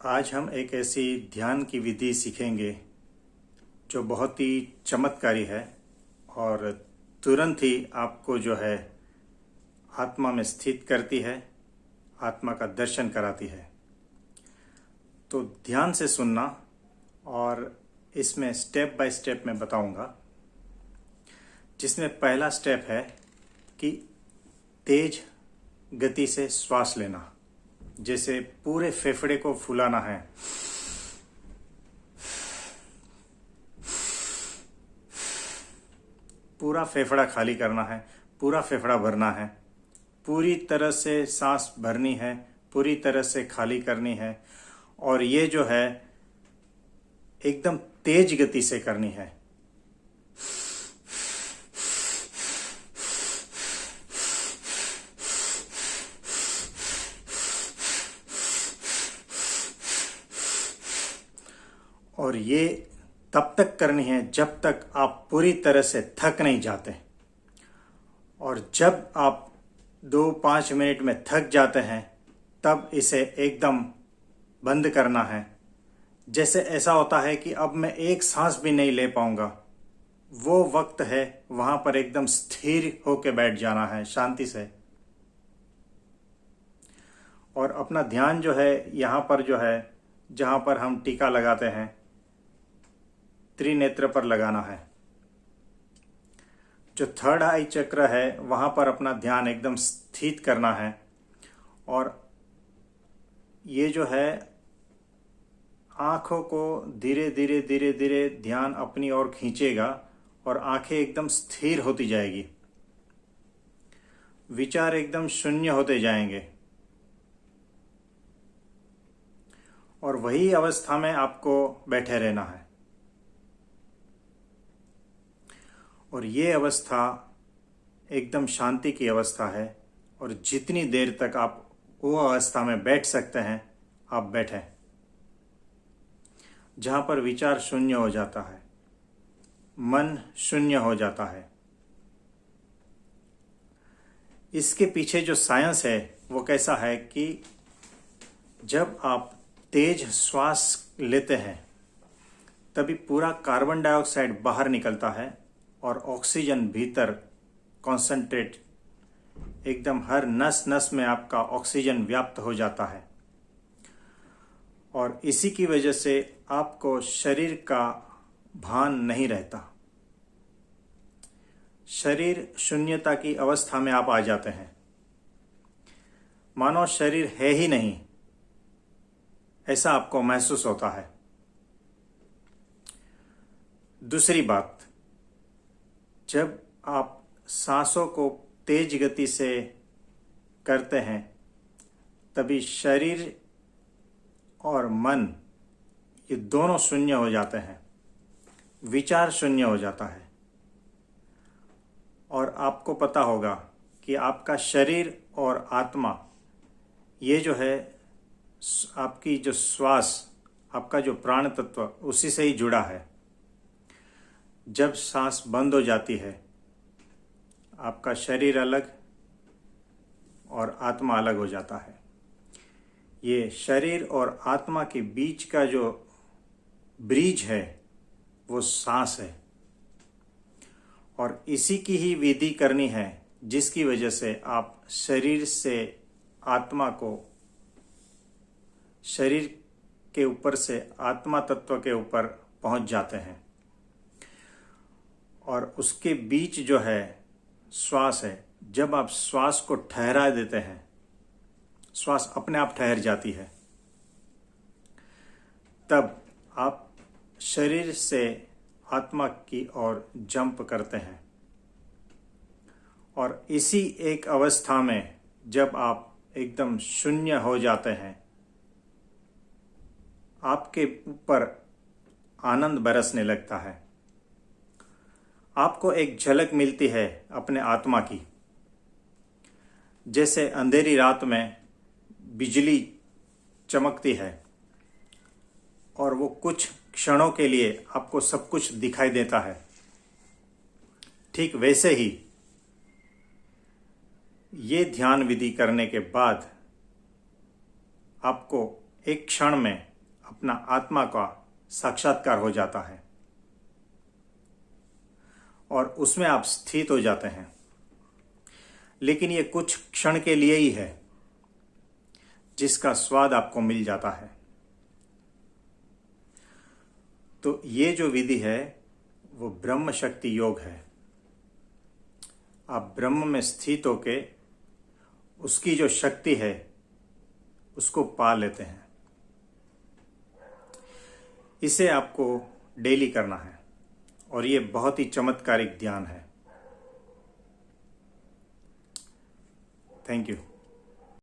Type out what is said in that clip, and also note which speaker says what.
Speaker 1: आज हम एक ऐसी ध्यान की विधि सीखेंगे जो बहुत ही चमत्कारी है और तुरंत ही आपको जो है आत्मा में स्थित करती है, आत्मा का दर्शन कराती है। तो ध्यान से सुनना और इसमें स्टेप बाय स्टेप मैं बताऊंगा, जिसमें पहला स्टेप है कि तेज गति से श्वास लेना, जैसे पूरे फेफड़े को फुलाना है। पूरा फेफड़ा खाली करना है, पूरा फेफड़ा भरना है, पूरी तरह से सांस भरनी है, पूरी तरह से खाली करनी है। और ये जो है एकदम तेज गति से करनी है। और ये तब तक करनी है जब तक आप पूरी तरह से थक नहीं जाते। और जब आप 2-5 मिनट में थक जाते हैं तब इसे एकदम बंद करना है। जैसे ऐसा होता है कि अब मैं एक सांस भी नहीं ले पाऊंगा, वो वक्त है वहां पर एकदम स्थिर होकर बैठ जाना है शांति से। और अपना ध्यान जो है यहाँ पर जो है, जहाँ पर हम टीका लगाते हैं, त्रिनेत्र पर लगाना है। जो थर्ड आई चक्र है वहां पर अपना ध्यान एकदम स्थित करना है। और ये जो है आंखों को धीरे धीरे धीरे धीरे ध्यान अपनी ओर खींचेगा और आंखें एकदम स्थिर होती जाएगी, विचार एकदम शून्य होते जाएंगे। और वही अवस्था में आपको बैठे रहना है। और ये अवस्था एकदम शांति की अवस्था है। और जितनी देर तक आप वो अवस्था में बैठ सकते हैं आप बैठें, जहाँ पर विचार शून्य हो जाता है, मन शून्य हो जाता है। इसके पीछे जो साइंस है वो कैसा है कि जब आप तेज श्वास लेते हैं तभी पूरा कार्बन डाइऑक्साइड बाहर निकलता है और ऑक्सीजन भीतर कॉन्सेंट्रेट एकदम हर नस नस में आपका ऑक्सीजन व्याप्त हो जाता है। और इसी की वजह से आपको शरीर का भान नहीं रहता। शरीर शून्यता की अवस्था में आप आ जाते हैं, मानो शरीर है ही नहीं, ऐसा आपको महसूस होता है। दूसरी बात, जब आप सांसों को तेज गति से करते हैं तभी शरीर और मन ये दोनों शून्य हो जाते हैं, विचार शून्य हो जाता है। और आपको पता होगा कि आपका शरीर और आत्मा ये जो है, आपकी जो श्वास, आपका जो प्राण तत्व उसी से ही जुड़ा है। जब सांस बंद हो जाती है आपका शरीर अलग और आत्मा अलग हो जाता है। ये शरीर और आत्मा के बीच का जो ब्रिज है वो सांस है। और इसी की ही विधि करनी है जिसकी वजह से आप शरीर से आत्मा को, शरीर के ऊपर से आत्मा तत्व के ऊपर पहुंच जाते हैं। और उसके बीच जो है श्वास है। जब आप श्वास को ठहरा देते हैं, श्वास अपने आप ठहर जाती है, तब आप शरीर से आत्मा की ओर जंप करते हैं। और इसी एक अवस्था में जब आप एकदम शून्य हो जाते हैं, आपके ऊपर आनंद बरसने लगता है। आपको एक झलक मिलती है अपने आत्मा की, जैसे अंधेरी रात में बिजली चमकती है और वो कुछ क्षणों के लिए आपको सब कुछ दिखाई देता है। ठीक वैसे ही ये ध्यान विधि करने के बाद आपको एक क्षण में अपना आत्मा का साक्षात्कार हो जाता है और उसमें आप स्थित हो जाते हैं। लेकिन ये कुछ क्षण के लिए ही है जिसका स्वाद आपको मिल जाता है। तो ये जो विधि है वो ब्रह्म शक्ति योग है। आप ब्रह्म में स्थित होके उसकी जो शक्ति है उसको पा लेते हैं। इसे आपको डेली करना है और ये बहुत ही चमत्कारिक ध्यान है। Thank you.